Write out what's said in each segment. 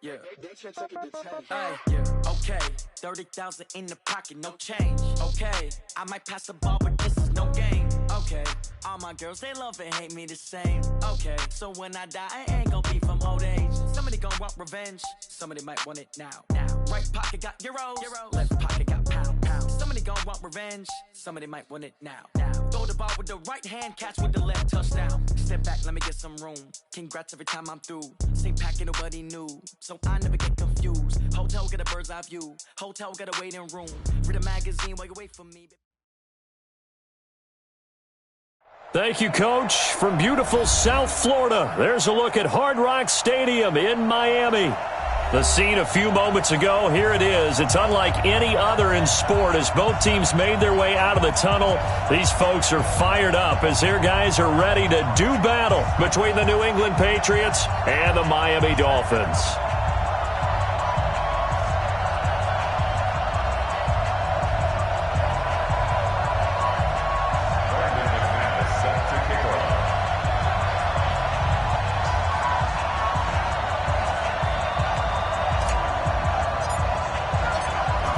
Yeah. Okay. 30,000 in the pocket, no change. Okay. I might pass the ball, but this is no game. Okay. All my girls, they love and hate me the same. Okay. So when I die, I ain't gonna be from old age. Somebody gonna want revenge. Somebody might want it now. Right pocket got euros. Left pocket got pound. Somebody gonna want revenge. Somebody might want it now. Throw the ball with the right hand, catch with the left, touchdown. Step back, let me get some room. Congrats every time I'm through. Same packet, nobody knew. So I never get confused. Hotel get a bird's eye view. Hotel get a waiting room. Read a magazine while you wait for me. Thank you, Coach. From beautiful South Florida, there's a look at Hard Rock Stadium in Miami. The scene a few moments ago, here it is. It's unlike any other in sport as both teams made their way out of the tunnel. These folks are fired up as their guys are ready to do battle between the New England Patriots and the Miami Dolphins.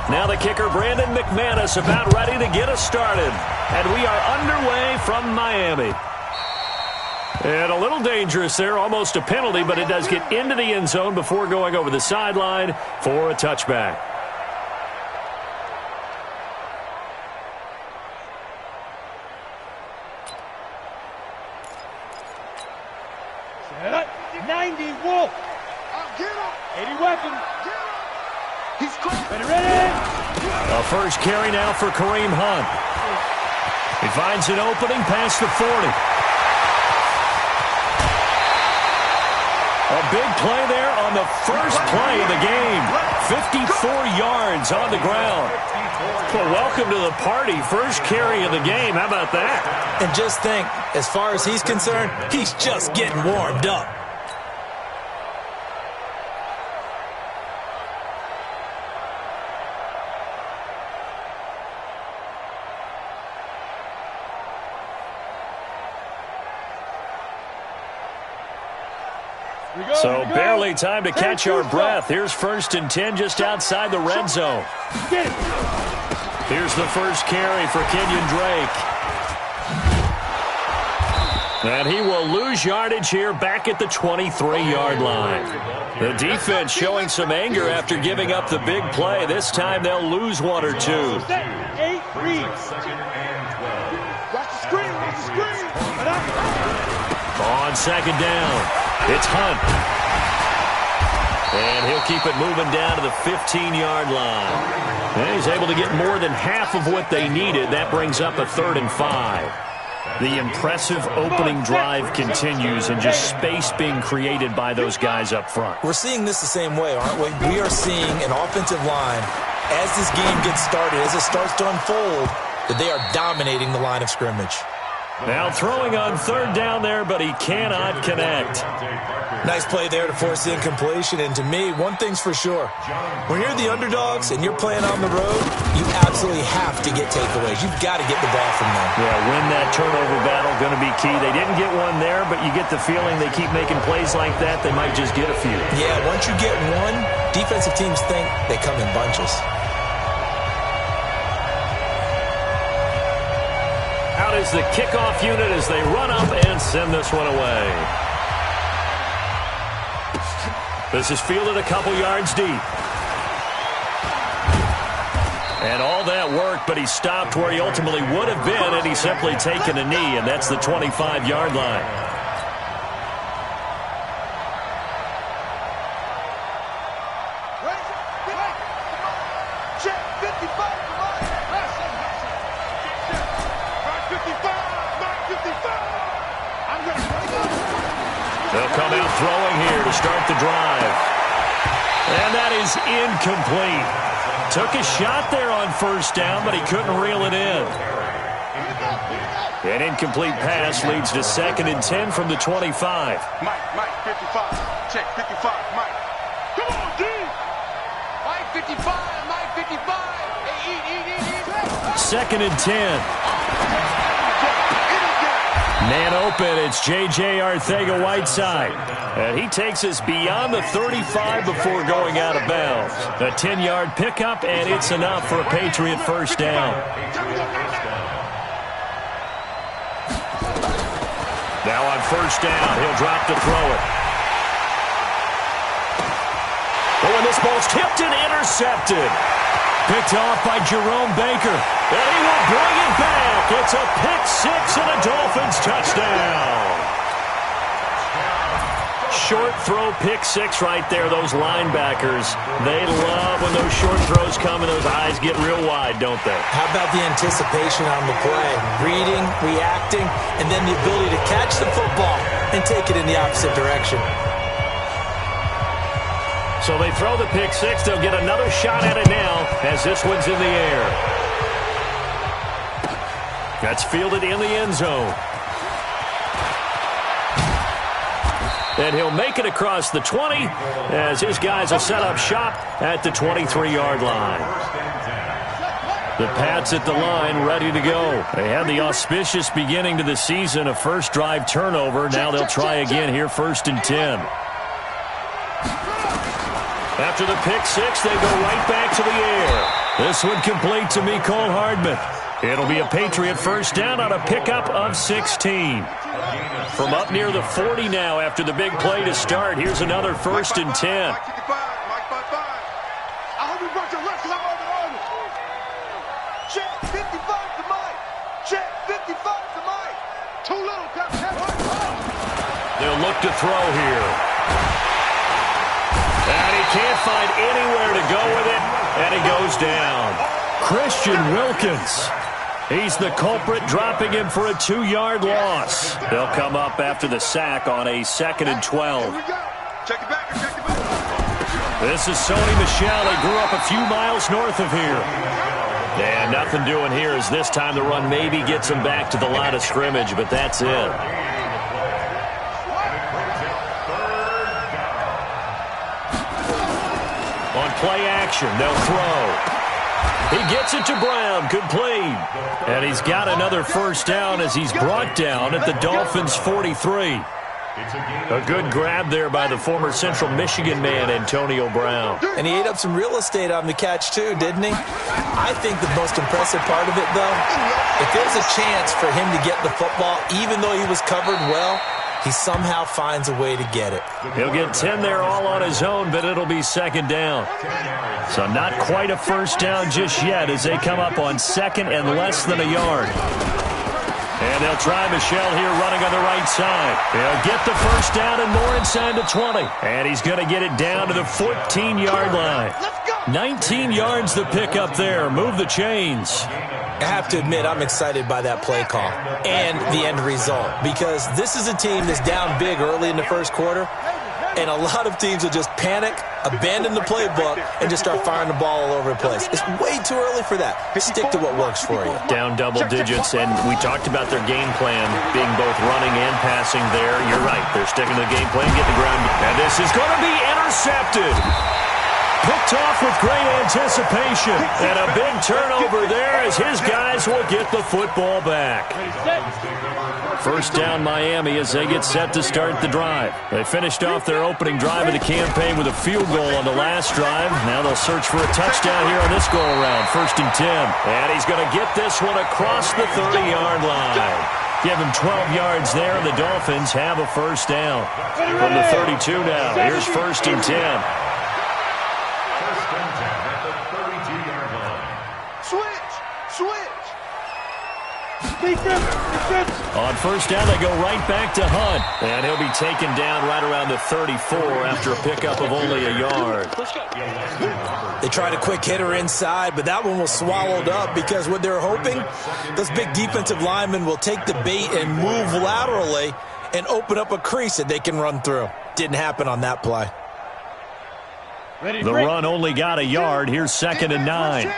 Now the kicker, Brandon McManus, about ready to get us started. And we are underway from Miami. And a little dangerous there, almost a penalty, but it does get into the end zone before going over the sideline for a touchback. Set up, 90 Wolf. 80 weapons. He's ready. A first carry now for Kareem Hunt. He finds an opening past the 40. A big play there on the first play of the game. 54 yards on the ground. Well, welcome to the party. First carry of the game. How about that? And just think, as far as he's concerned, he's just getting warmed up. So barely time to catch our breath. Here's 1st and 10 just outside the red zone. Here's the first carry for Kenyon Drake. And he will lose yardage here back at the 23-yard line. The defense showing some anger after giving up the big play. This time they'll lose one or two. 8 reads. Watch the screen. On 2nd down. It's Hunt. And he'll keep it moving down to the 15-yard line. And he's able to get more than half of what they needed. That brings up a 3rd and 5. The impressive opening drive continues and just space being created by those guys up front. We're seeing this the same way, aren't we? We are seeing an offensive line, as this game gets started, as it starts to unfold, that they are dominating the line of scrimmage. Now throwing on 3rd down there, but he cannot connect. Nice play there to force the incompletion. And to me, one thing's for sure. When you're the underdogs and you're playing on the road, you absolutely have to get takeaways. You've got to get the ball from them. Yeah, win that turnover battle, going to be key. They didn't get one there, but you get the feeling they keep making plays like that, they might just get a few. Yeah, once you get one, defensive teams think they come in bunches. Out is the kickoff unit as they run up and send this one away. This is fielded a couple yards deep. And all that worked, but he stopped where he ultimately would have been, and he's simply taken a knee, and that's the 25-yard line. They'll come out throwing here to start the drive. And that is incomplete. Took a shot there on 1st down, but he couldn't reel it in. An incomplete pass leads to 2nd and 10 from the 25. Mike, 55. Check, 55, Mike. Come on, D! Mike, 55, Mike, 55. Hey, eat. 2nd and 10. Man open, it's J.J. Arcega-Whiteside. And he takes us beyond the 35 before going out of bounds. A 10-yard pickup, and it's enough for a Patriot first down. Now on first down, he'll drop to throw it. Oh, and this ball's tipped and intercepted. Picked off by Jerome Baker. And he will bring it back. It's a pick-6 and a Dolphins touchdown. Short throw pick-6 right there. Those linebackers, they love when those short throws come and those eyes get real wide, don't they? How about the anticipation on the play? Reading, reacting, and then the ability to catch the football and take it in the opposite direction. So they throw the pick-6. They'll get another shot at it now as this one's in the air. That's fielded in the end zone. And he'll make it across the 20 as his guys will set up shop at the 23-yard line. The Pats at the line ready to go. They had the auspicious beginning to the season, a first drive turnover. Now they'll try again here, 1st and 10. After the pick-6, they go right back to the air. This one complete to Mecole Hardman. It'll be a Patriot first down on a pickup of 16. From up near the 40 now after the big play to start. Here's another 1st and 10. I hope you brought your left because I'm on the Check 55 to Mike. Check 55 to Mike. Too little, Captain. They'll look to throw here. And he can't find anywhere to go with it, and he goes down. Christian Wilkins. He's the culprit, dropping him for a 2-yard loss. They'll come up after the sack on a 2nd and 12. Check it back. Check it back. This is Sony Michel. He grew up a few miles north of here. And nothing doing here as this time the run maybe gets him back to the line of scrimmage, but that's it. On play action, they'll throw. He gets it to Brown, complete. And he's got another first down as he's brought down at the Dolphins' 43. A good grab there by the former Central Michigan man, Antonio Brown. And he ate up some real estate on the catch, too, didn't he? I think the most impressive part of it, though, if there's a chance for him to get the football, even though he was covered well, he somehow finds a way to get it. He'll get 10 there all on his own, but it'll be 2nd down. So not quite a first down just yet as they come up on 2nd and less than a yard. And they'll try Michel here running on the right side. He'll get the first down and more inside the 20. And he's going to get it down to the 14-yard line. 19 yards the pick up there. Move the chains. I have to admit, I'm excited by that play call and the end result because this is a team that's down big early in the first quarter, and a lot of teams will just panic, abandon the playbook, and just start firing the ball all over the place. It's way too early for that. Stick to what works for you. Down double digits, and we talked about their game plan being both running and passing there. You're right. They're sticking to the game plan, get the ground. And this is going to be intercepted. Picked off with great anticipation. And a big turnover there as his guys will get the football back. First down Miami as they get set to start the drive. They finished off their opening drive of the campaign with a field goal on the last drive. Now they'll search for a touchdown here on this go-around. 1st and 10. And he's going to get this one across the 30-yard line. Give him 12 yards there, and the Dolphins have a first down. From the 32 now, here's 1st and 10. On first down, they go right back to Hunt. And he'll be taken down right around the 34 after a pickup of only a yard. They tried a quick hitter inside, but that one was swallowed up because what they're hoping, those big defensive linemen will take the bait and move laterally and open up a crease that they can run through. Didn't happen on that play. The run only got a yard. Here's 2nd and 9.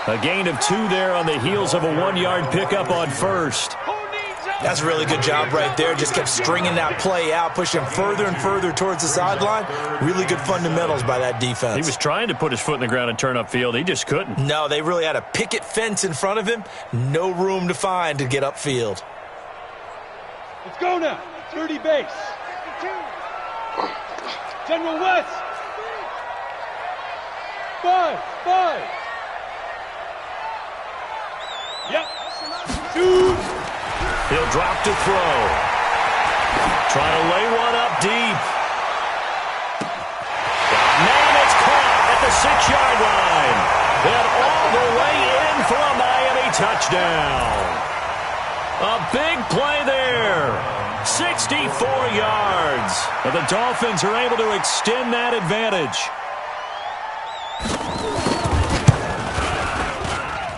A gain of 2 there on the heels of a 1-yard pickup on first. That's a really good job right there. Just kept stringing that play out, pushing him further and further towards the sideline. Really good fundamentals by that defense. He was trying to put his foot in the ground and turn upfield. He just couldn't. No, they really had a picket fence in front of him. No room to find to get upfield. Let's go now. 30 base. General West. 5. Yep. Shoot. He'll drop to throw. Trying to lay one up deep. Man, it's caught at the 6-yard line. And all the way in for a Miami touchdown. A big play there. 64 yards. And the Dolphins are able to extend that advantage.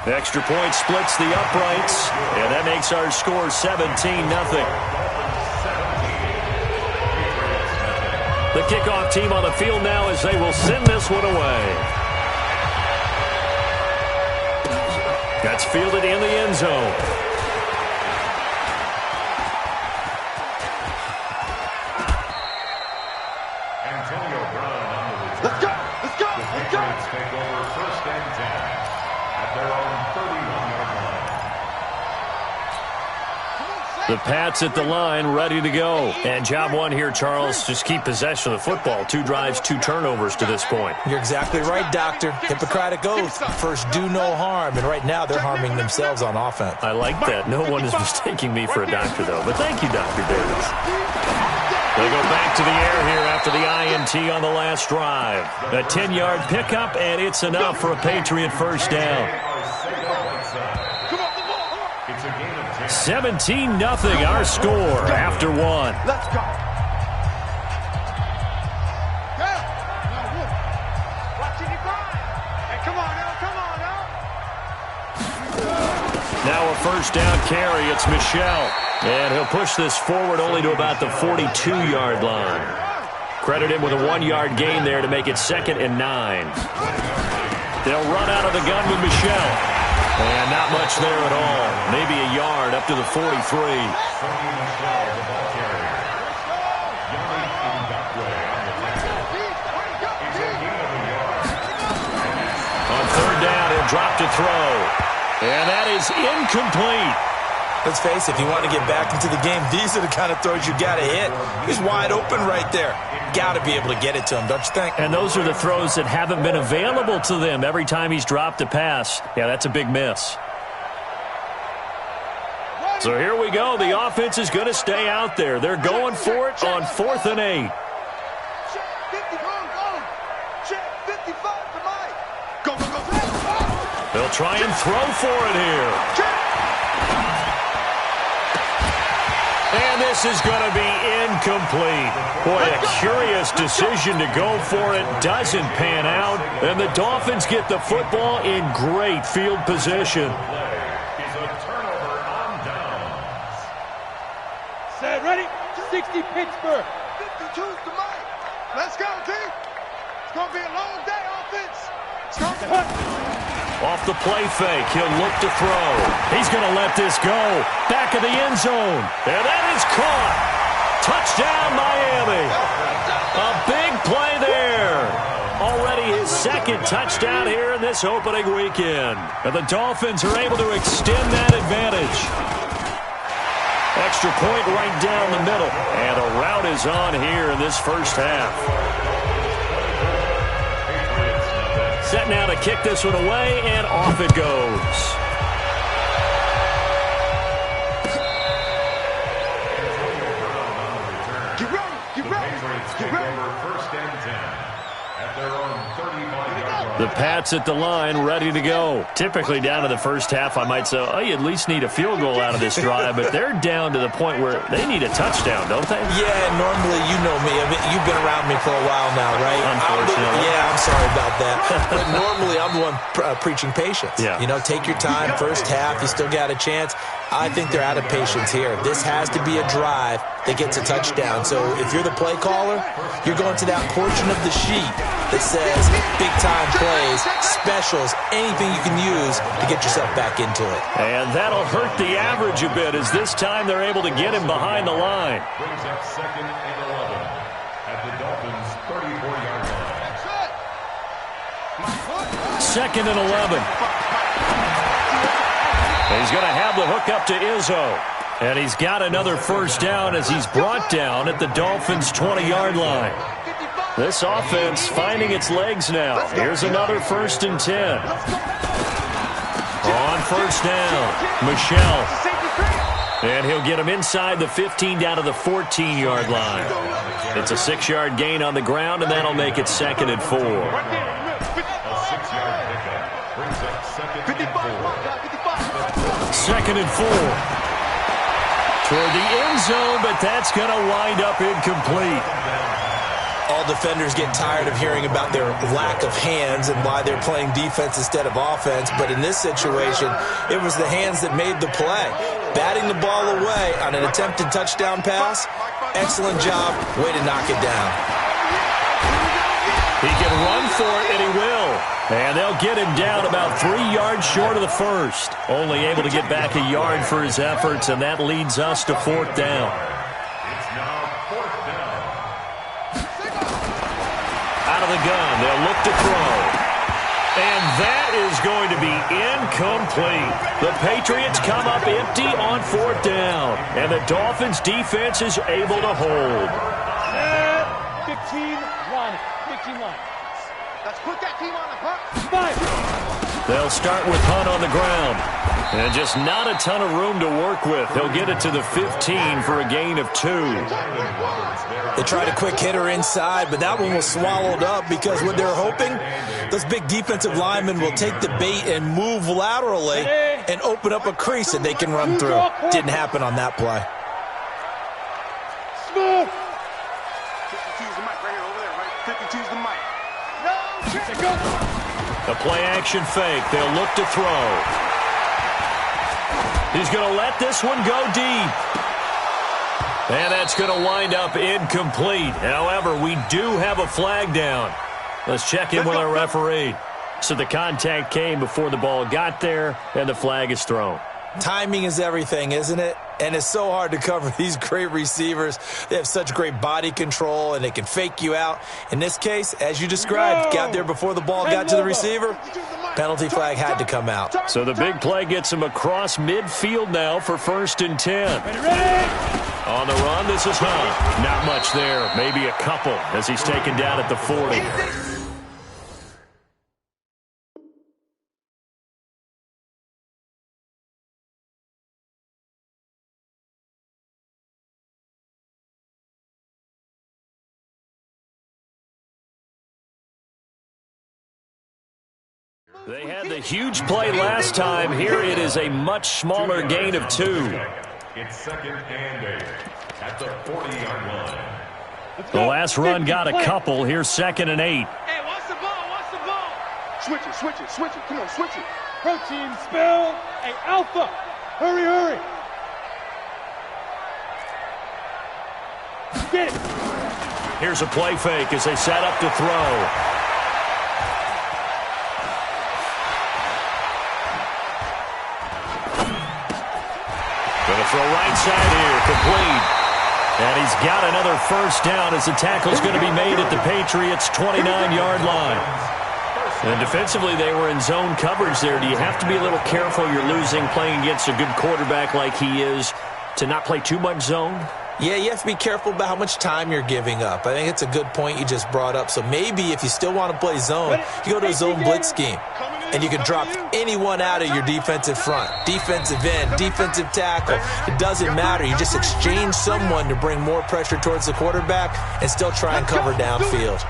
The extra point splits the uprights, and that makes our score 17-0. The kickoff team on the field now as they will send this one away. That's fielded in the end zone. Let's go! Let's go! Let's go! Take over 1st and 10 at their own 31-yard line. The Pats at the line, ready to go. And job one here, Charles, just keep possession of the football. 2 drives, 2 turnovers to this point. You're exactly right, Doctor. Hippocratic oath. First, do no harm. And right now, they're harming themselves on offense. I like that. No one is mistaking me for a doctor, though. But thank you, Dr. Davis. They go back to the air here after the INT on the last drive. A 10-yard pickup, and it's enough for a Patriot first down. 17-0 our score after 1. Let's go! Now a first down carry. It's Michel. And he'll push this forward only to about the 42-yard line. Credit him with a 1-yard gain there to make it 2nd and 9. They'll run out of the gun with Michel. And not much there at all. Maybe a yard up to the 43. On 3rd down, he'll drop to throw. And that is incomplete. Let's face it, if you want to get back into the game, these are the kind of throws you got to hit. He's wide open right there. Got to be able to get it to him, don't you think? And those are the throws that haven't been available to them every time he's dropped a pass. Yeah, that's a big miss. So here we go. The offense is going to stay out there. They're going for it on 4th and 8. They'll try and throw for it here. And this is going to be incomplete. Boy, a curious decision to go for it. Doesn't pan out. And the Dolphins get the football in great field position. Set, ready? 60 Pittsburgh. 52's the mic. Let's go, D. It's going to be a long day, offense. Off the play fake, he'll look to throw. He's going to let this go. Back of the end zone. And that is caught. Touchdown, Miami. A big play there. Already his 2nd touchdown here in this opening weekend. And the Dolphins are able to extend that advantage. Extra point right down the middle. And a rout is on here in this first half. Set now to kick this one away, and off it goes. Get ready, get ready, get ready. 1st and 10 at their own 35-yard line. The Pats at the line, ready to go. Typically down to the first half, I might say, oh, you at least need a field goal out of this drive, but they're down to the point where they need a touchdown, don't they? Yeah, normally, you know me. I mean, you've been around me for a while now, right? Unfortunately. I'm sorry about that. But normally, I'm the one preaching patience. Yeah. You know, take your time. First half, you still got a chance. I think they're out of patience here. This has to be a drive that gets a touchdown. So if you're the play caller, you're going to that portion of the sheet that says big-time plays, specials, anything you can use to get yourself back into it. And that'll hurt the average a bit as this time they're able to get him behind the line. Brings up 2nd and 11 at the Dolphins' 34-yard line. 2nd and 11. He's going to have the hook up to Izzo. And he's got another first down as he's brought down at the Dolphins' 20-yard line. This offense finding its legs now. Here's another 1st and 10. On first down, Michelle. And he'll get him inside the 15 down to the 14-yard line. It's a 6-yard gain on the ground, and that'll make it 2nd and 4. A 6-yard pickup brings up 2nd and 4. 2nd and 4. Toward the end zone, but that's going to wind up incomplete. All defenders get tired of hearing about their lack of hands and why they're playing defense instead of offense. But in this situation, it was the hands that made the play. Batting the ball away on an attempted touchdown pass, excellent job. Way to knock it down. He can run for it, and he will. And they'll get him down about 3 yards short of the first. Only able to get back a yard for his efforts, and that leads us to 4th down. It's now 4th down. Out of the gun, they'll look to throw. And that is going to be incomplete. The Patriots come up empty on 4th down. And the Dolphins defense is able to hold. 15 line. 15 line. Let's put that team on the punt. 5. They'll start with Hunt on the ground. And just not a ton of room to work with. He'll get it to the 15 for a gain of 2. They tried a quick hitter inside, but that one was swallowed up because what they're hoping, those big defensive linemen will take the bait and move laterally and open up a crease that they can run through. Didn't happen on that play. Smooth. 52's the mic right here over there, right? 52's the mic. No, check. The play-action fake. They'll look to throw. He's going to let this one go deep. And that's going to wind up incomplete. However, we do have a flag down. Let's check in with our referee. So the contact came before the ball got there, and the flag is thrown. Timing is everything, isn't it? And it's so hard to cover these great receivers. They have such great body control, and they can fake you out. In this case, as you described, got there before the ball got to the receiver. Penalty flag had to come out. So the big play gets him across midfield now for 1st and 10. On the run, this is Hunt. Not much there, maybe a couple as he's taken down at the 40. They had the huge play last time. Here it is a much smaller gain of 2. It's 2nd and 8 at the 40-yard line. The last run got a couple. Here's 2nd and 8. Hey, watch the ball, watch the ball. Switch it, switch it, switch it. Come on, switch it. Protein spill. Hey, Alpha. Hurry, hurry. Get it. Here's a play fake as they set up to throw. Going to throw right side here, complete. And he's got another first down as the tackle's going to be made at the Patriots' 29-yard line. And defensively, they were in zone coverage there. Do you have to be a little careful? You're losing, playing against a good quarterback like he is, to not play too much zone? Yeah, you have to be careful about how much time you're giving up. I think it's a good point you just brought up. So maybe if you still want to play zone, you go to a zone blitz scheme. And you can drop anyone out of your defensive front. Defensive end, defensive tackle. It doesn't matter. You just exchange someone to bring more pressure towards the quarterback and still try and cover downfield.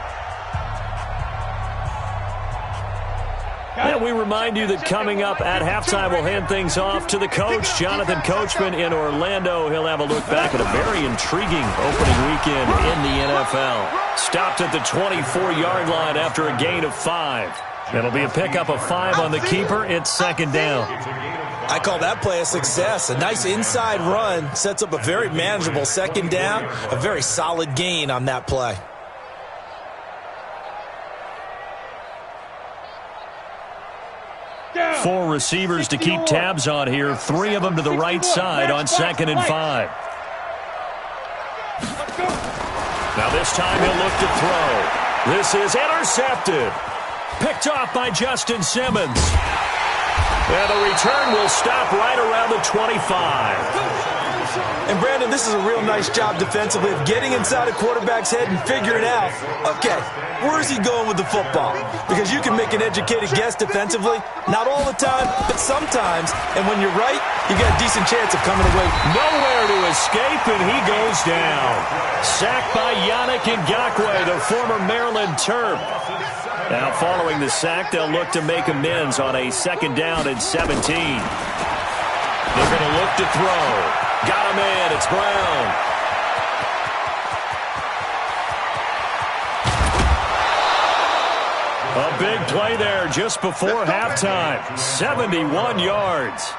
And we remind you that coming up at halftime, we'll hand things off to the coach, Jonathan Coachman in Orlando. He'll have a look back at a very intriguing opening weekend in the NFL. Stopped at the 24-yard line after a gain of 5. It'll be a pickup of 5 on the keeper. It's second down. I call that play a success. A nice inside run sets up a very manageable second down. A very solid gain on that play. Four receivers to keep tabs on here. 3 of them to the right side on 2nd and 5. Now this time he'll look to throw. This is intercepted. Picked off by Justin Simmons. And the return will stop right around the 25. And, Brandon, this is a real nice job defensively of getting inside a quarterback's head and figuring out, okay, where is he going with the football? Because you can make an educated guess defensively, not all the time, but sometimes. And when you're right, you got a decent chance of coming away. Nowhere to escape, and he goes down. Sacked by Yannick Ngakoue, the former Maryland Terp. Now, following the sack, they'll look to make amends on a 2nd down and 17. They're going to look to throw. Got him in. It's Brown. A big play there just before halftime. 71 yards.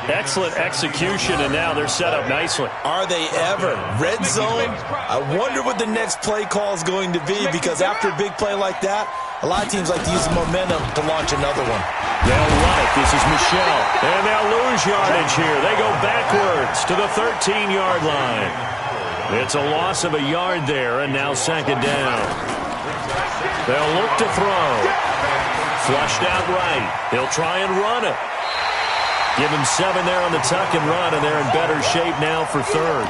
Excellent execution, and now they're set up nicely. Are they ever? Red zone? I wonder what the next play call is going to be, because after a big play like that, a lot of teams like to use the momentum to launch another one. They'll run it. This is Michelle. And they'll lose yardage here. They go backwards to the 13-yard line. It's a loss of a yard there, and now 2nd down. They'll look to throw. Flushed out right. They'll try and run it. Give him 7 there on the tuck and run, and they're in better shape now for 3rd.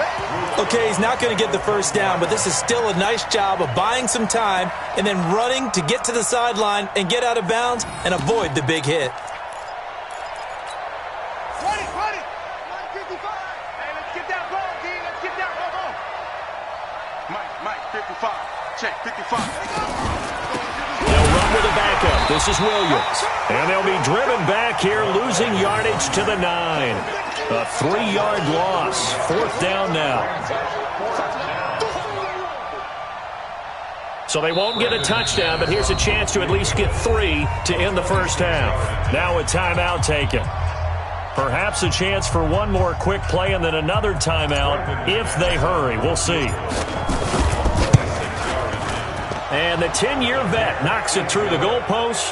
Okay, he's not going to get the first down, but this is still a nice job of buying some time and then running to get to the sideline and get out of bounds and avoid the big hit. 20, 55. Hey, let's get that ball, D. Let's get that ball. Mike, 55. Check, 55. They'll run with a backup. This is Williams. And they'll be driven back here, losing yardage to the 9. A 3-yard loss. 4th down now. So they won't get a touchdown, but here's a chance to at least get 3 to end the first half. Now a timeout taken. Perhaps a chance for one more quick play and then another timeout if they hurry. We'll see. And the 10-year vet knocks it through the goalpost.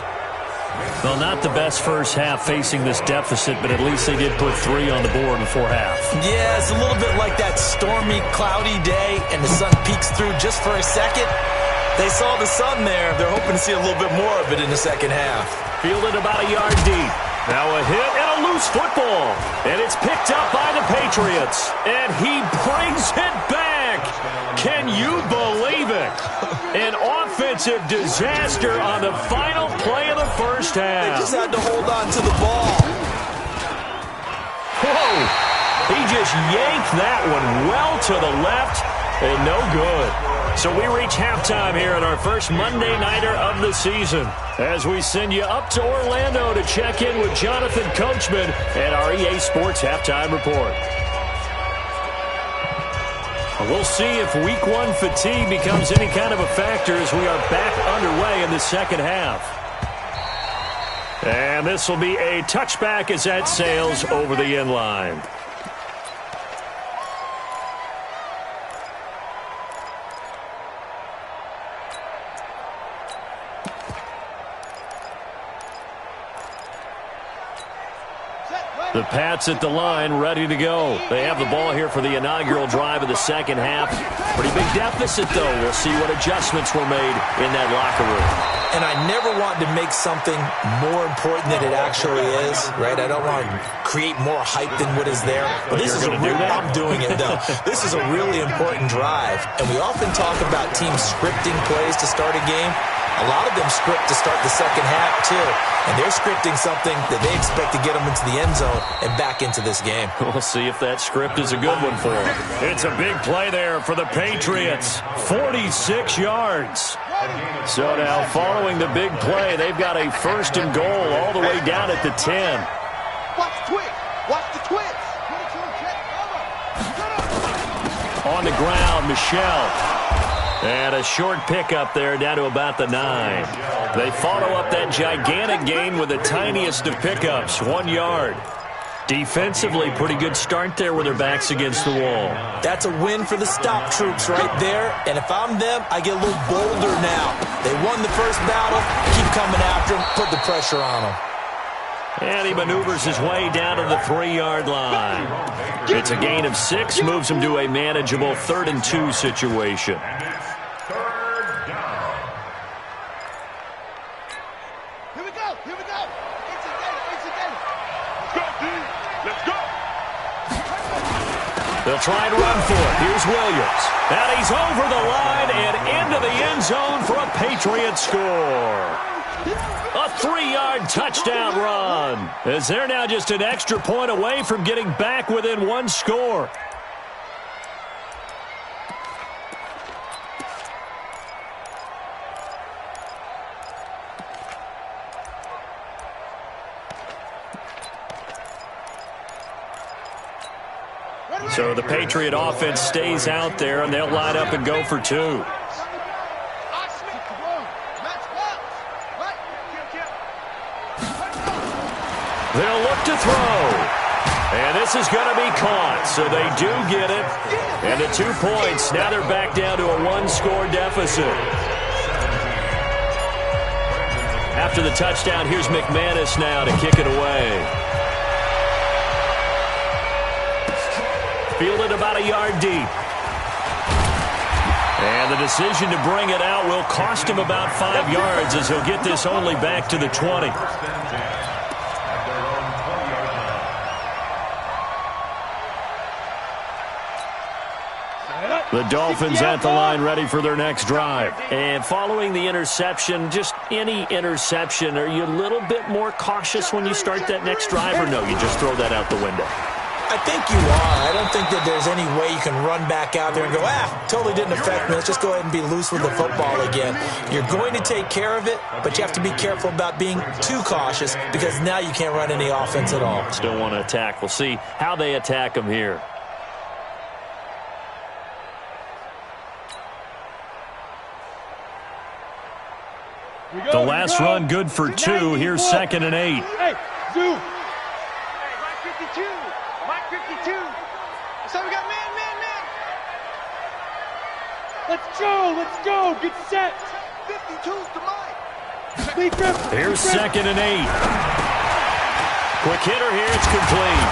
Well, not the best first half facing this deficit, but at least they did put 3 on the board before half. Yeah, it's a little bit like that stormy, cloudy day, and the sun peeks through just for a second. They saw the sun there. They're hoping to see a little bit more of it in the second half. Fielded about a yard deep. Now a hit and a loose football. And it's picked up by the Patriots. And he brings it back. Can you believe it? An offensive disaster on the final play of the first half. They just had to hold on to the ball. Whoa. He just yanked that one well to the left and no good. So we reach halftime here in our first Monday Nighter of the season as we send you up to Orlando to check in with Jonathan Coachman and our EA Sports Halftime Report. We'll see if Week 1 fatigue becomes any kind of a factor as we are back underway in the second half. And this will be a touchback as that sails over the end line. The Pats at the line, ready to go. They have the ball here for the inaugural drive of the second half. Pretty big deficit, though. We'll see what adjustments were made in that locker room. And I never want to make something more important than it actually is, right? I don't want to create more hype than what is there. But this is I'm doing it, though. This is a really important drive. And we often talk about teams scripting plays to start a game. A lot of them script to start the second half, too. And they're scripting something that they expect to get them into the end zone and back into this game. We'll see if that script is a good one for them. It's a big play there for the Patriots. 46 yards. So now following the big play, they've got a 1st and goal all the way down at the 10. Watch the twist. Watch the twist. On the ground, Michelle. And a short pickup there down to about the 9. They follow up that gigantic gain with the tiniest of pickups, 1 yard. Defensively, pretty good start there with their backs against the wall. That's a win for the stop troops right there. And if I'm them, I get a little bolder now. They won the first battle. Keep coming after them. Put the pressure on them. And he maneuvers his way down to the 3-yard line. It's a gain of 6, moves him to a manageable 3rd and 2 situation. They'll try and run for it. Here's Williams. And he's over the line and into the end zone for a Patriot score. A 3-yard touchdown run, as they're now just an extra point away from getting back within 1 score. So the Patriot offense stays out there, and they'll line up and go for 2. They'll look to throw. And this is going to be caught, so they do get it. And at 2 points, now they're back down to a 1-score deficit. After the touchdown, here's McManus now to kick it away. Fielded about a yard deep. And the decision to bring it out will cost him about 5 yards, as he'll get this only back to the 20. The Dolphins at the line, ready for their next drive. And following the interception, just any interception, are you a little bit more cautious when you start that next drive, or no, you just throw that out the window? I think you are. I don't think that there's any way you can run back out there and go, totally didn't affect me. Let's just go ahead and be loose with the football again. You're going to take care of it, but you have to be careful about being too cautious, because now you can't run any offense at all. Still want to attack. We'll see how they attack them here. The last run good for 2. Here's 2nd and 8. Hey, Zoo. Mike 52. Mike 52. So we got man. Let's go. Get set. 52's to Mike. Here's 2nd and 8. Quick hitter here. It's complete.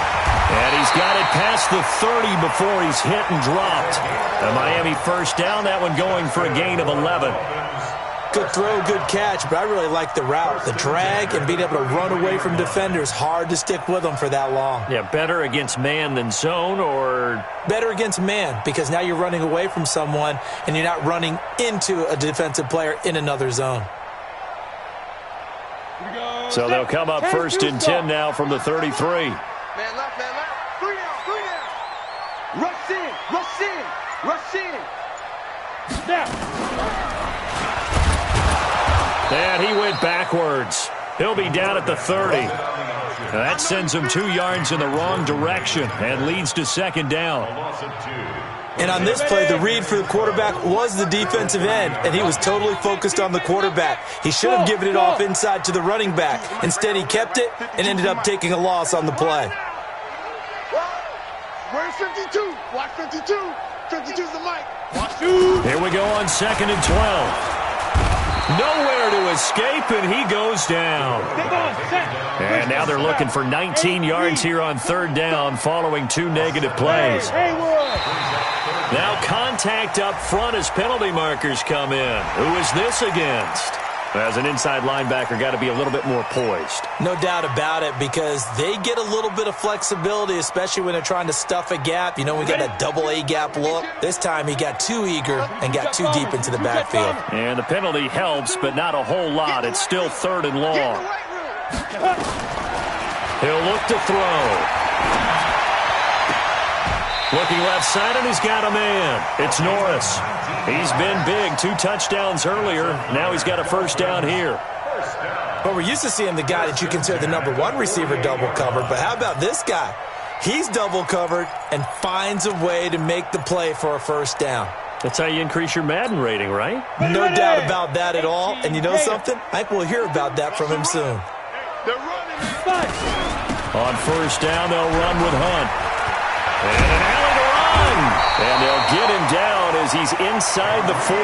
And he's got it past the 30 before he's hit and dropped. A Miami first down. That one going for a gain of 11. Good throw, good catch, but I really like the route. The drag and being able to run away from defenders, hard to stick with them for that long. Yeah, better against man than zone, or? Better against man, because now you're running away from someone and you're not running into a defensive player in another zone. So they'll come up 1st and 10 now from the 33. Man left. 3 down. Rush in. Now. And he went backwards. He'll be down at the 30. Now that sends him 2 yards in the wrong direction and leads to 2nd down. And on this play, the read for the quarterback was the defensive end, and he was totally focused on the quarterback. He should have given it off inside to the running back. Instead, he kept it and ended up taking a loss on the play. Where's 52? Watch 52. 52's the Mike. Watch 2. Here we go on 2nd and 12. Nowhere to escape, and he goes down. And now they're looking for 19 yards here on 3rd down following 2 negative plays. Now contact up front as penalty markers come in. Who is this against? As an inside linebacker, got to be a little bit more poised. No doubt about it, because they get a little bit of flexibility, especially when they're trying to stuff a gap. You know, we got that double A gap look. This time he got too eager and got too deep into the backfield. And the penalty helps, but not a whole lot. It's still 3rd and long. He'll look to throw. Looking left side, and he's got a man. It's Norris. He's been big. 2 touchdowns earlier. Now he's got a 1st down here. But we're used to seeing the guy that you consider the #1 receiver double covered. But how about this guy? He's double covered and finds a way to make the play for a 1st down. That's how you increase your Madden rating, right? No doubt about that at all. And you know something? I think we'll hear about that from him soon. On first down, they'll run with Hunt. And an alley to run. And they'll get him down as he's inside the 40.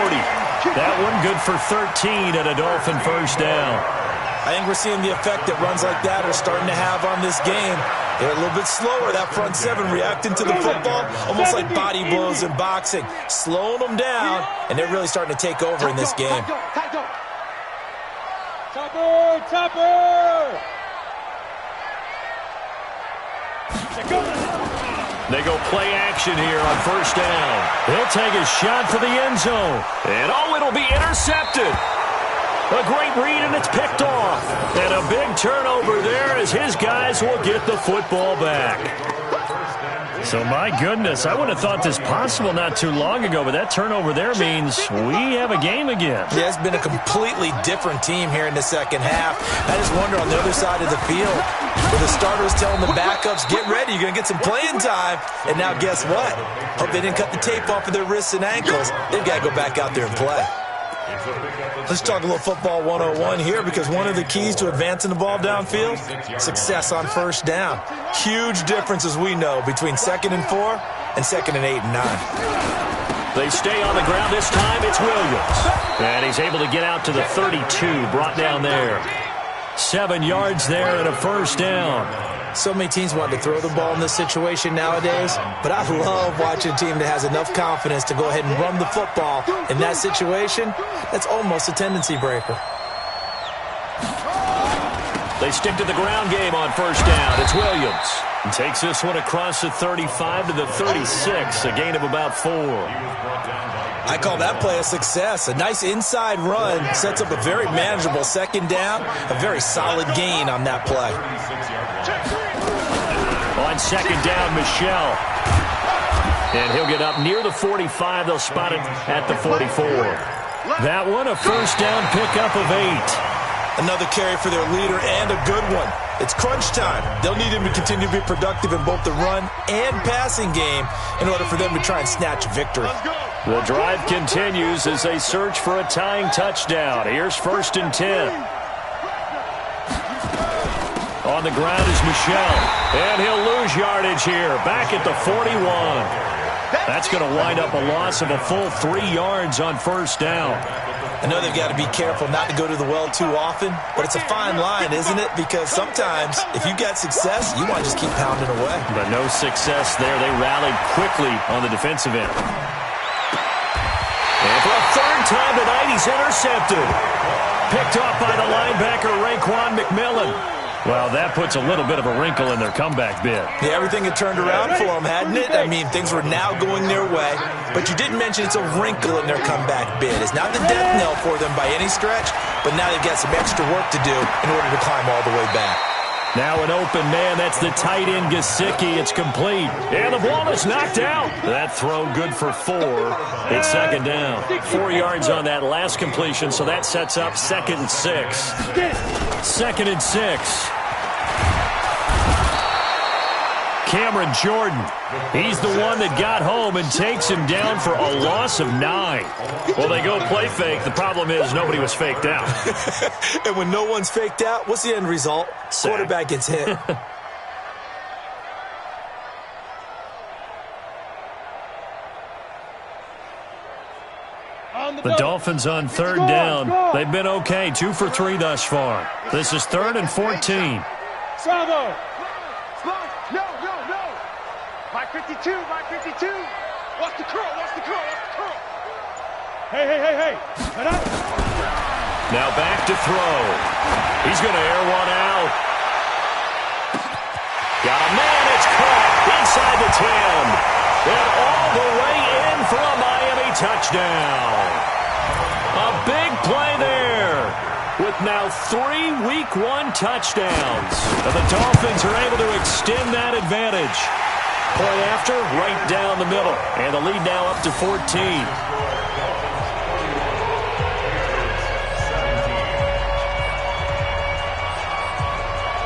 That one good for 13 at a Dolphin first down. I think we're seeing the effect that runs like that are starting to have on this game. They're a little bit slower, that front seven, reacting to the football, almost like body blows in boxing, slowing them down, and they're really starting to take over in this game. Topper! They go play action here on first down. He'll take a shot for the end zone. And it'll be intercepted. A great read, and it's picked off. And a big turnover there as his guys will get the football back. So, my goodness, I would have thought this possible not too long ago, but that turnover there means we have a game again. Yeah, it's been a completely different team here in the second half. I just wonder on the other side of the field, where the starters telling the backups, get ready, you're going to get some playing time. And now guess what? Hope they didn't cut the tape off of their wrists and ankles. They've got to go back out there and play. Let's talk a little football 101 here, because one of the keys to advancing the ball downfield, success on first down. Huge difference, as we know, between 2nd and 4 and 2nd and 8 and 9. They stay on the ground this time. It's Williams. And he's able to get out to the 32, brought down there. 7 yards there and a first down. So many teams want to throw the ball in this situation nowadays, but I love watching a team that has enough confidence to go ahead and run the football. In that situation, that's almost a tendency breaker. They stick to the ground game on first down. It's Williams. He takes this one across the 35 to the 36, a gain of about 4. I call that play a success. A nice inside run sets up a very manageable second down, a very solid gain on that play. On second down, Michelle. And he'll get up near the 45. They'll spot it at the 44. That one, a first down pickup of 8. Another carry for their leader, and a good one. It's crunch time. They'll need him to continue to be productive in both the run and passing game in order for them to try and snatch victory. The drive continues as they search for a tying touchdown. Here's 1st and 10. On the ground is Michelle. And he'll lose yardage here. Back at the 41. That's going to wind up a loss of a full 3 yards on first down. I know they've got to be careful not to go to the well too often, but it's a fine line, isn't it? Because sometimes, if you got success, you want to just keep pounding away. But no success there. They rallied quickly on the defensive end. And for a 3rd time tonight, he's intercepted. Picked off by the linebacker, Raekwon McMillan. Well, that puts a little bit of a wrinkle in their comeback bid. Yeah, everything had turned around for them, hadn't it? I mean, things were now going their way. But you didn't mention it's a wrinkle in their comeback bid. It's not the death knell for them by any stretch, but now they've got some extra work to do in order to climb all the way back. Now an open man. That's the tight end, Gesicki. It's complete. And the ball is knocked out. That throw good for 4. It's second down. 4 yards on that last completion, so that sets up 2nd and 6. 2nd and 6. Cameron Jordan. He's the one that got home and takes him down for a loss of 9. Well, they go play fake. The problem is nobody was faked out. And when no one's faked out, what's the end result? Sack. Quarterback gets hit. The Dolphins on 3rd down. They've been okay. 2 for 3 thus far. This is 3rd and 14. Bravo! No. Mike 52. Watch the curl. Hey. Shut up. Now back to throw. He's going to air one out. Got a man. It's caught inside the 10. And all the way in for a Miami touchdown. A big play there. With now 3 Week 1 touchdowns. And the Dolphins are able to extend that advantage. Play after, right down the middle. And the lead now up to 14.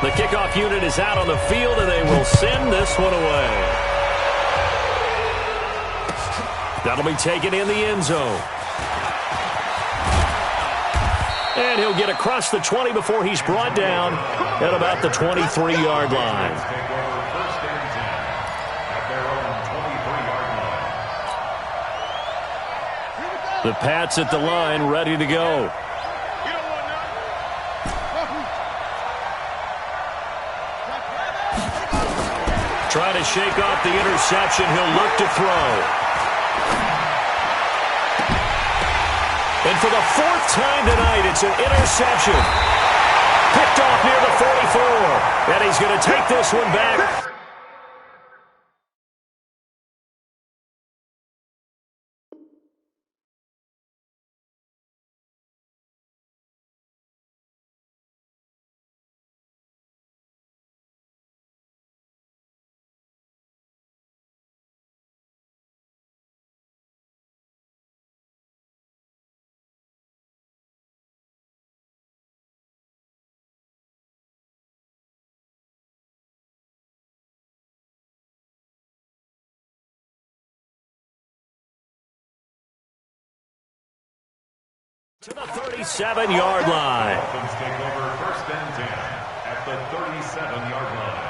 The kickoff unit is out on the field, and they will send this one away. That'll be taken in the end zone. And he'll get across the 20 before he's brought down at about the 23-yard line. The Pats at the line, ready to go. Trying to shake off the interception. He'll look to throw. And for the fourth time tonight, it's an interception. Picked off near the 44. And he's going to take this one back. To the 37-yard line. Dolphins take over first and 10 at the 37-yard line.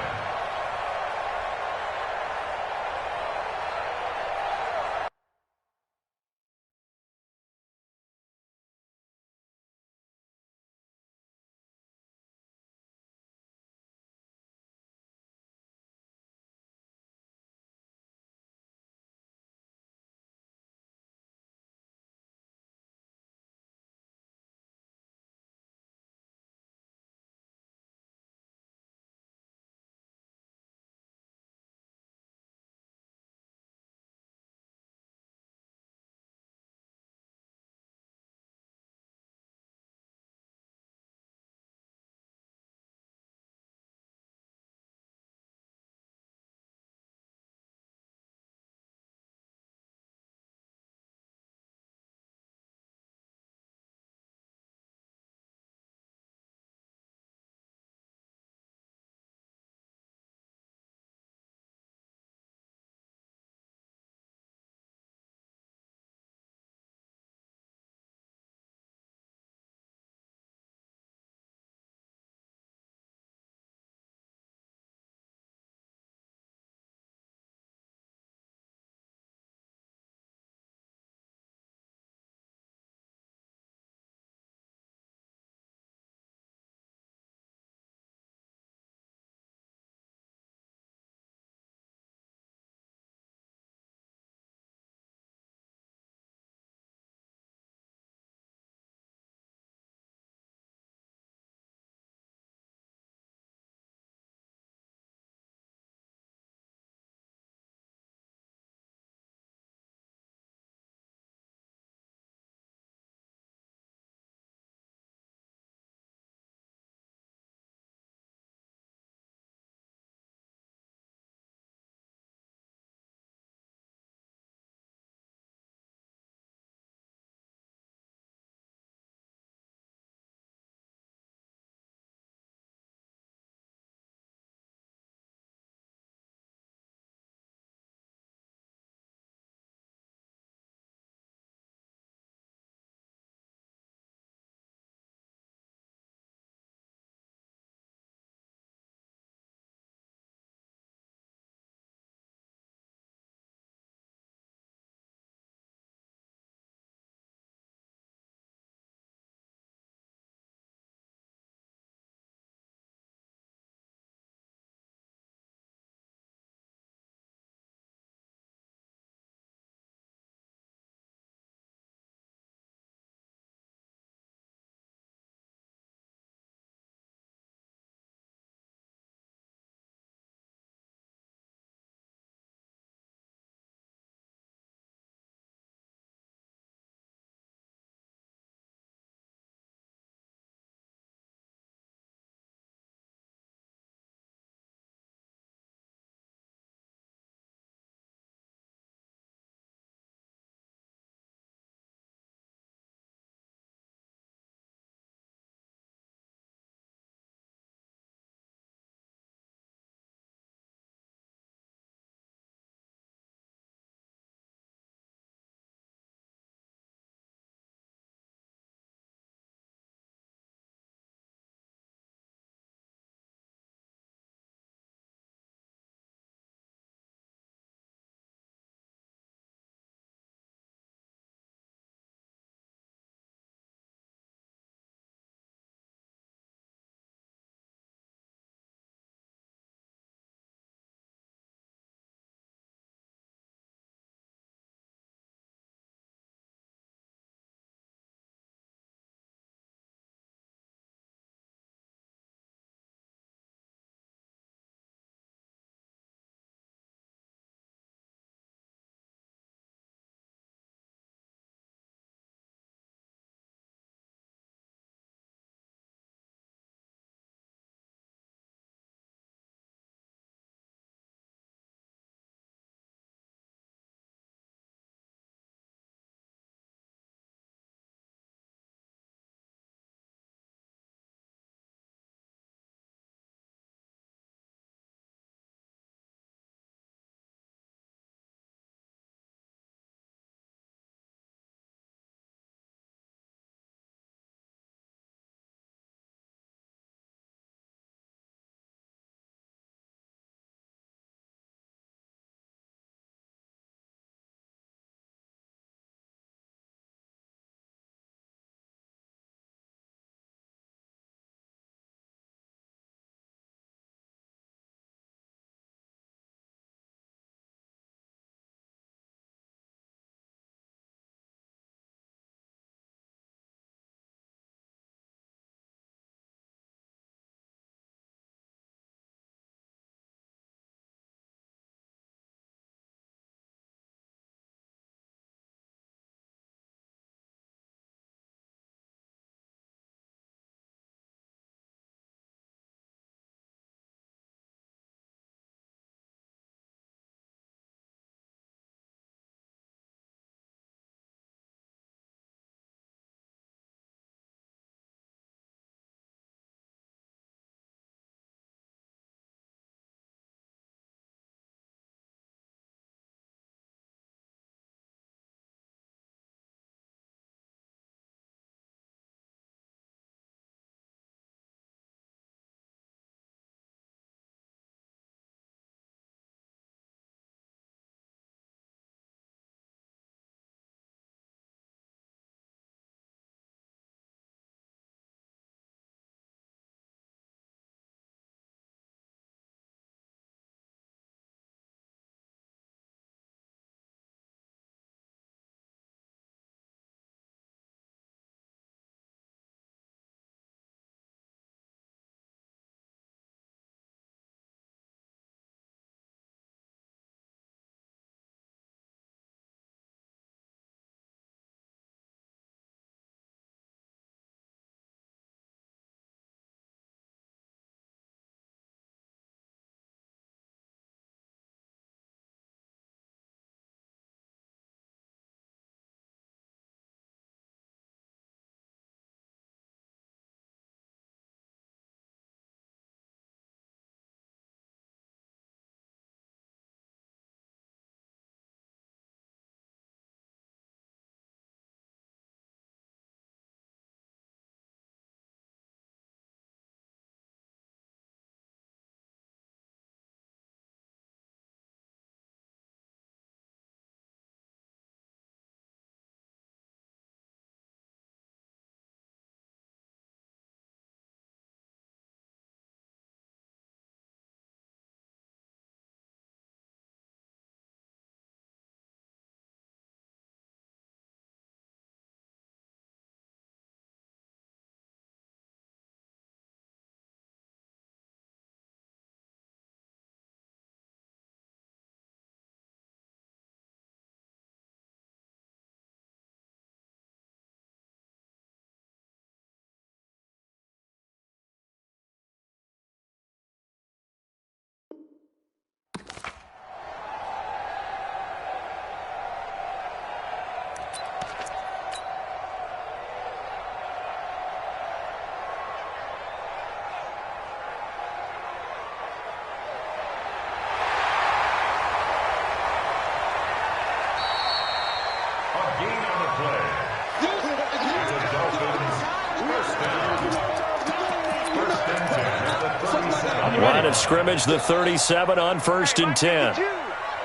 Line of scrimmage, the 37 on 1st and 10.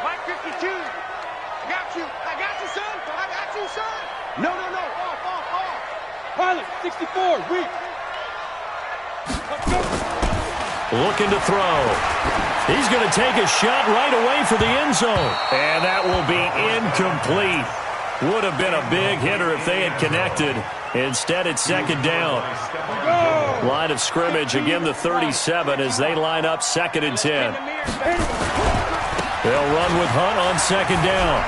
Mike 52. I got you, son. I got you, son. No. Off. Pilot, 64, weak. Looking to throw. He's going to take a shot right away for the end zone. And that will be incomplete. Would have been a big hitter if they had connected. Instead, it's 2nd down. Line of scrimmage, again the 37 as they line up 2nd and 10. They'll run with Hunt on 2nd down.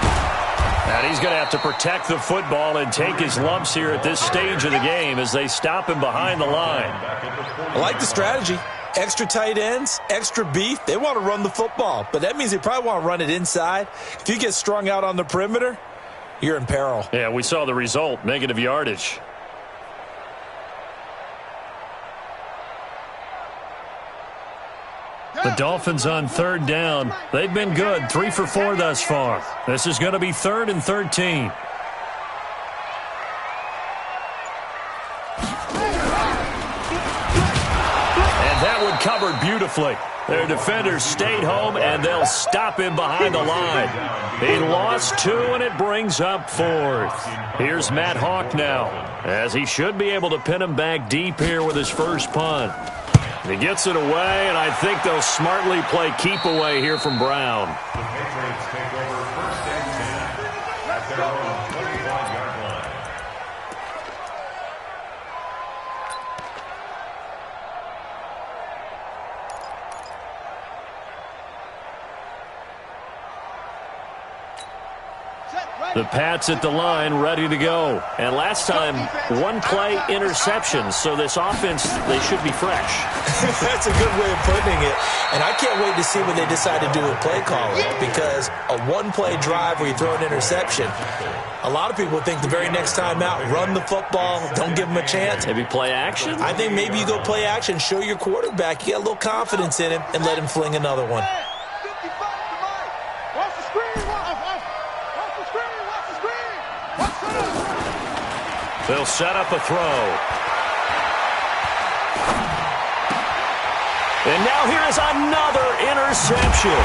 And he's going to have to protect the football and take his lumps here at this stage of the game as they stop him behind the line. I like the strategy. Extra tight ends, extra beef. They want to run the football, but that means they probably want to run it inside. If you get strung out on the perimeter, you're in peril. Yeah, we saw the result, negative yardage. The Dolphins on 3rd down. They've been good, 3 for 4 thus far. This is going to be 3rd and 13. And that one covered beautifully. Their defenders stayed home, and they'll stop him behind the line. He lost 2, and it brings up 4th. Here's Matt Hawk now, as he should be able to pin him back deep here with his first punt. He gets it away, and I think they'll smartly play keep away here from Brown. The Patriots take over 1st and 10 at their own 25-yard line. The Pats at the line, ready to go. And last time, 1-play interception. So this offense, they should be fresh. That's a good way of putting it. And I can't wait to see what they decide to do with play calling, because a 1-play drive where you throw an interception, a lot of people think the very next time out, run the football, don't give them a chance. Maybe play action? I think maybe you go play action, show your quarterback, you get a little confidence in him, and let him fling another one. They'll set up a throw. And now here is another interception.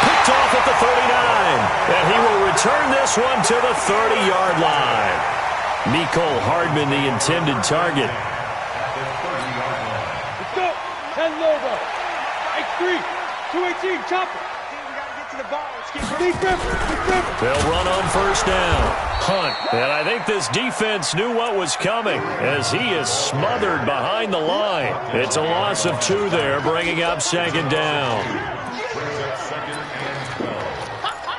Picked off at the 39. And he will return this one to the 30-yard line. Mecole Hardman, the intended target. Let's go. 10 logo. X3. 218. Chopper. They'll run on 1st down. Hunt. And I think this defense knew what was coming as he is smothered behind the line. It's a loss of 2 there, bringing up 2nd down. Brings up 2nd and 12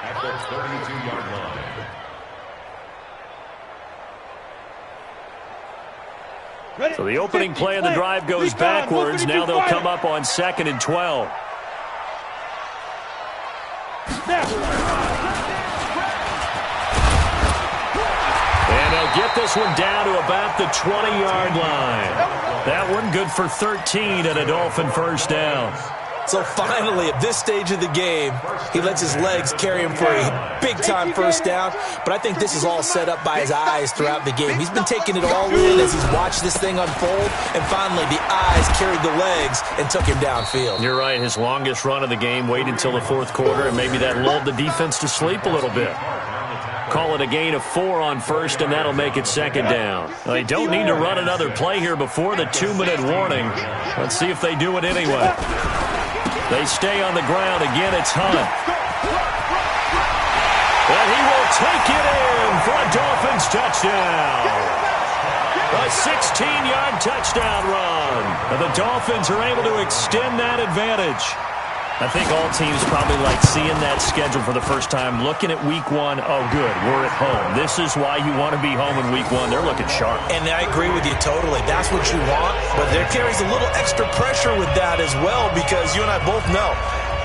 at the 32-yard line. So the opening play of the drive goes backwards. Now they'll come up on 2nd and 12. And they'll get this one down to about the 20-yard line. That one good for 13 and a Dolphin 1st down. So finally, at this stage of the game, he lets his legs carry him for a big-time 1st down. But I think this is all set up by his eyes throughout the game. He's been taking it all in as he's watched this thing unfold. And finally, the eyes carried the legs and took him downfield. You're right. His longest run of the game waited until the 4th quarter, and maybe that lulled the defense to sleep a little bit. Call it a gain of 4 on 1st, and that'll make it 2nd down. They don't need to run another play here before the 2-minute warning. Let's see if they do it anyway. They stay on the ground. Again, it's Hunt. And he will take it in for a Dolphins touchdown. A 16-yard touchdown run. And the Dolphins are able to extend that advantage. I think all teams probably like seeing that schedule for the first time, looking at week 1. Oh, good, we're at home. This is why you want to be home in week 1. They're looking sharp. And I agree with you totally. That's what you want. But there carries a little extra pressure with that as well, because you and I both know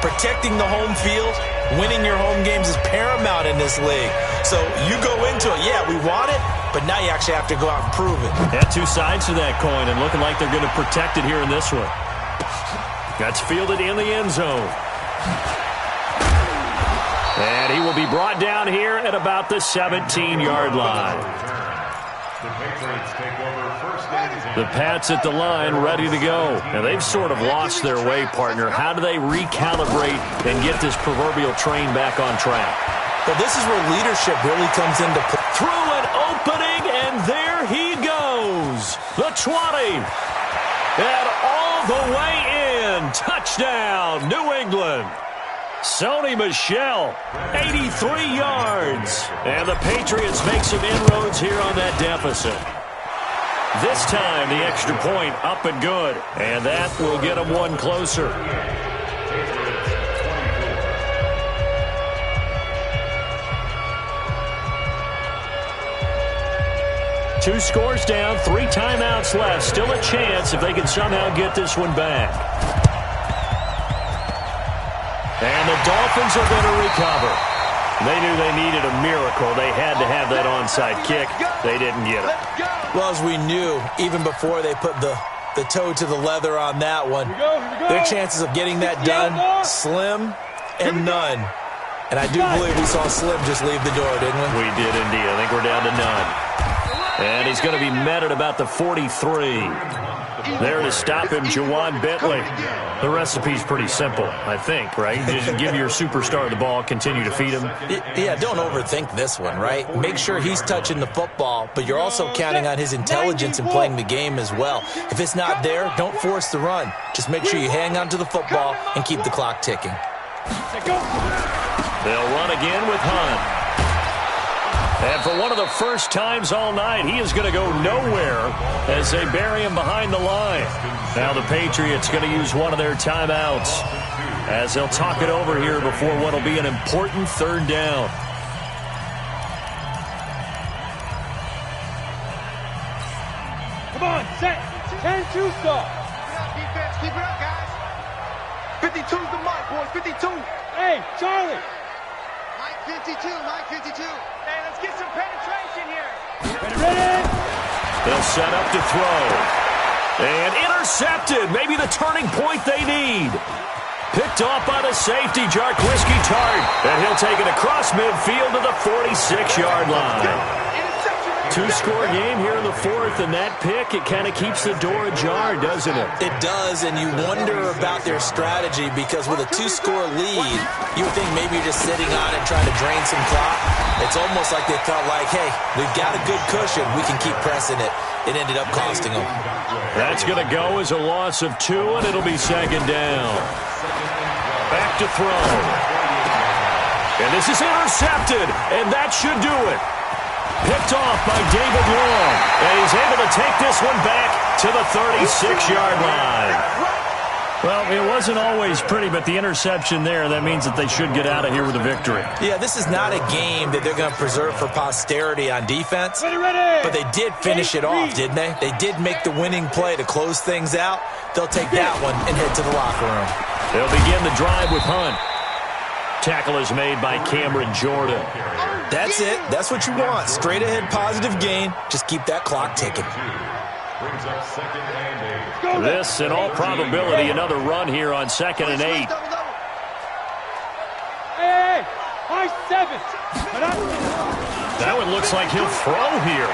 protecting the home field, winning your home games is paramount in this league. So you go into it, yeah, we want it, but now you actually have to go out and prove it. Yeah, 2 sides to that coin, and looking like they're going to protect it here in this one. That's fielded in the end zone. And he will be brought down here at about the 17-yard line. The Patriots take over first and 10. The Pats at the line, ready to go. Now, they've sort of lost their way, partner. How do they recalibrate and get this proverbial train back on track? Well, this is where leadership really comes into play. Through an opening, and there he goes. The 20. And all the way in. Touchdown, New England. Sony Michel, 83 yards. And the Patriots make some inroads here on that deficit. This time, the extra point up and good. And that will get them one closer. Two scores down, 3 timeouts left. Still a chance if they can somehow get this one back. And the Dolphins are going to recover. They knew they needed a miracle. They had to have that onside kick. They didn't get it. Well, as we knew, even before they put the toe to the leather on that one, their chances of getting that done, slim and none. And I do believe we saw Slim just leave the door, didn't we? We did indeed. I think we're down to none. And he's going to be met at about the 43. There to stop him, Juwan Bentley. The recipe's pretty simple, I think, right? Just give your superstar the ball, continue to feed him. Yeah, don't overthink this one, right? Make sure he's touching the football, but you're also counting on his intelligence in playing the game as well. If it's not there, don't force the run. Just make sure you hang on to the football and keep the clock ticking. They'll run again with Hunt. And for one of the first times all night, he is going to go nowhere as they bury him behind the line. Now the Patriots going to use one of their timeouts as they'll talk it over here before what will be an important third down. Come on, set. 10-2 stop. Defense, keep it up, guys. 52's the mark, boys. 52. Hey, Charlie. Mike 52, Mike 52. Hey, let's get some penetration here. Ready? They'll set up to throw. And intercepted. Maybe the turning point they need. Picked off by the safety, Jarkwiski Tart. And he'll take it across midfield to the 46-yard line. Two-score game here in the fourth, and that pick, it kind of keeps the door ajar, doesn't it? It does, and you wonder about their strategy because with a two-score lead, you would think maybe you're just sitting on it trying to drain some clock. It's almost like they felt like, hey, we've got a good cushion. We can keep pressing it. It ended up costing them. That's going to go as a loss of 2, and it'll be second down. Back to throw. And this is intercepted, and that should do it. Picked off by David Long, and he's able to take this one back to the 36-yard line. Well, it wasn't always pretty, but the interception there, that means that they should get out of here with a victory. Yeah, this is not a game that they're going to preserve for posterity on defense, but they did finish it off, didn't they? They did make the winning play to close things out. They'll take that one and head to the locker room. They'll begin the drive with Hunt. Tackle is made by Cameron Jordan. That's it. That's what you want. Straight ahead positive gain. Just keep that clock ticking. This, in all probability, another run here on 2nd and 8. Hey, high 7. That one looks like he'll throw here.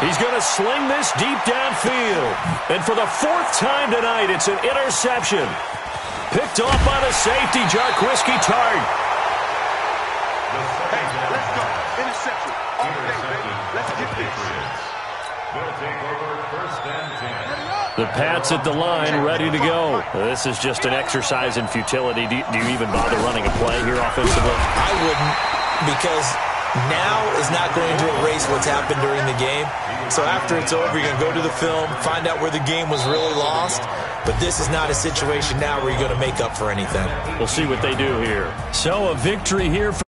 He's going to sling this deep downfield. And for the 4th time tonight, it's an interception. Picked off by the safety, Jarkwiski Tart. Hey, let's go. Interception. All day, baby. Let's get this. They'll take over first and 10. The Pats at the line, ready to go. This is just an exercise in futility. Do you even bother running a play here offensively? I wouldn't, because now is not going to erase what's happened during the game. So after it's over, you're going to go to the film, find out where the game was really lost. But this is not a situation now where you're going to make up for anything. We'll see what they do here. So a victory here for